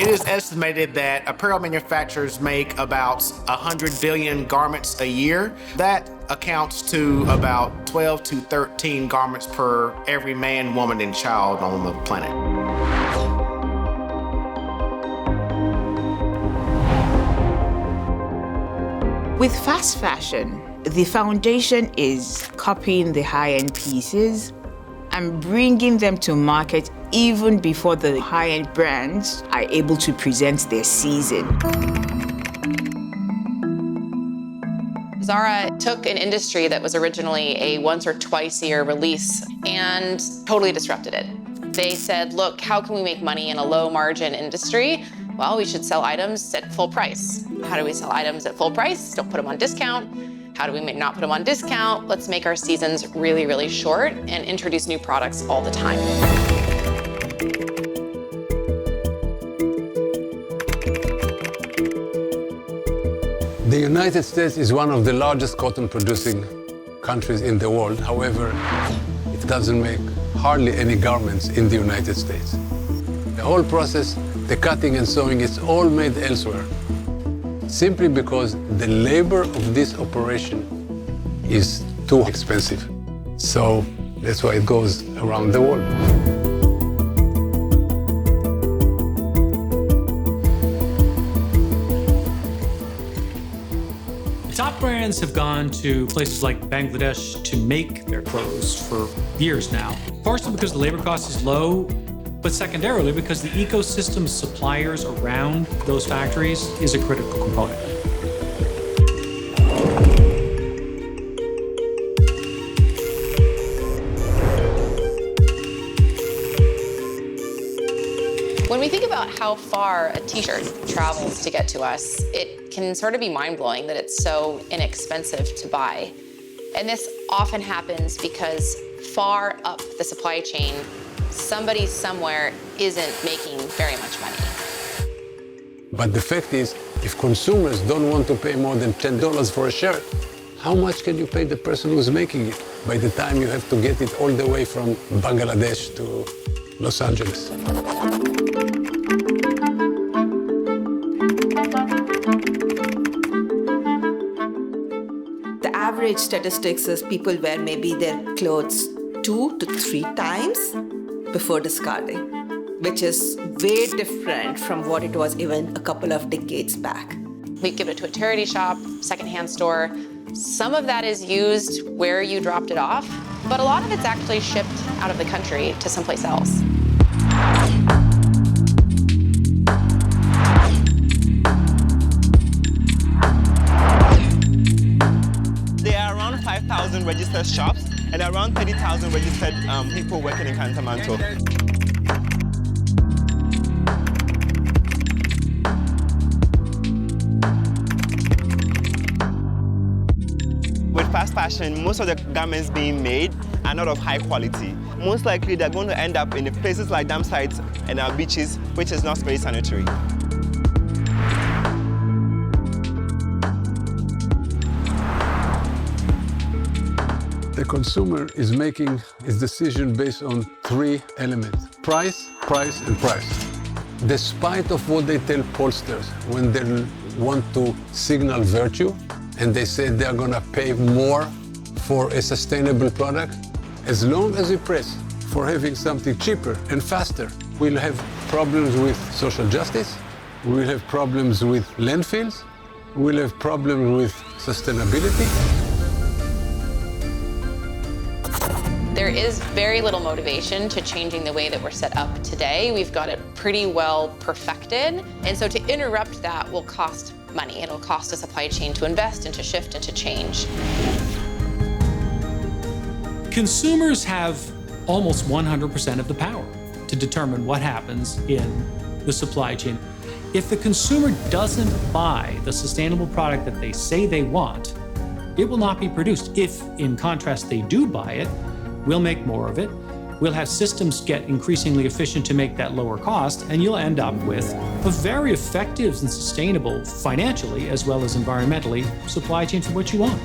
It is estimated that apparel manufacturers make about 100 billion garments a year. That accounts to about 12 to 13 garments per every man, woman, and child on the planet. With fast fashion, the foundation is copying the high-end pieces and bringing them to market even before the high-end brands are able to present their season. Zara took an industry that was originally a once or twice a year release and totally disrupted it. They said, look, how can we make money in a low margin industry? Well, we should sell items at full price. How do we sell items at full price? Don't put them on discount. How do we not put them on discount? Let's make our seasons really, really short and introduce new products all the time. The United States is one of the largest cotton producing countries in the world. However, it doesn't make hardly any garments in the United States. The whole process, the cutting and sewing, is all made elsewhere, simply because the labor of this operation is too expensive. So that's why it goes around the world. Top brands have gone to places like Bangladesh to make their clothes for years now, partially because the labor cost is low, but secondarily because the ecosystem of suppliers around those factories is a critical component. When we think about how far a t-shirt travels to get to us, it can sort of be mind-blowing that it's so inexpensive to buy. And this often happens because far up the supply chain, somebody somewhere isn't making very much money. But the fact is, if consumers don't want to pay more than $10 for a shirt, how much can you pay the person who's making it by the time you have to get it all the way from Bangladesh to Los Angeles? The average statistics is people wear maybe their clothes 2 to 3 times before discarding, which is way different from what it was even a couple of decades back. We give it to a charity shop, secondhand store. Some of that is used where you dropped it off, but a lot of it's actually shipped out of the country to someplace else. There are around 5,000 registered shops and around 30,000 registered people working in Cantamanto. With fast fashion, most of the garments being made are not of high quality. Most likely they're going to end up in places like dam sites and our beaches, which is not very sanitary. The consumer is making his decision based on 3 elements: price, price, and price. Despite of what they tell pollsters when they want to signal virtue, and they say they're gonna pay more for a sustainable product, as long as we press for having something cheaper and faster, we'll have problems with social justice, we'll have problems with landfills, we'll have problems with sustainability. There is very little motivation to changing the way that we're set up today. We've got it pretty well perfected. And so to interrupt that will cost money. It'll cost a supply chain to invest and to shift and to change. Consumers have almost 100% of the power to determine what happens in the supply chain. If the consumer doesn't buy the sustainable product that they say they want, it will not be produced. If, in contrast, they do buy it, we'll make more of it. We'll have systems get increasingly efficient to make that lower cost, and you'll end up with a very effective and sustainable, financially as well as environmentally, supply chain for what you want.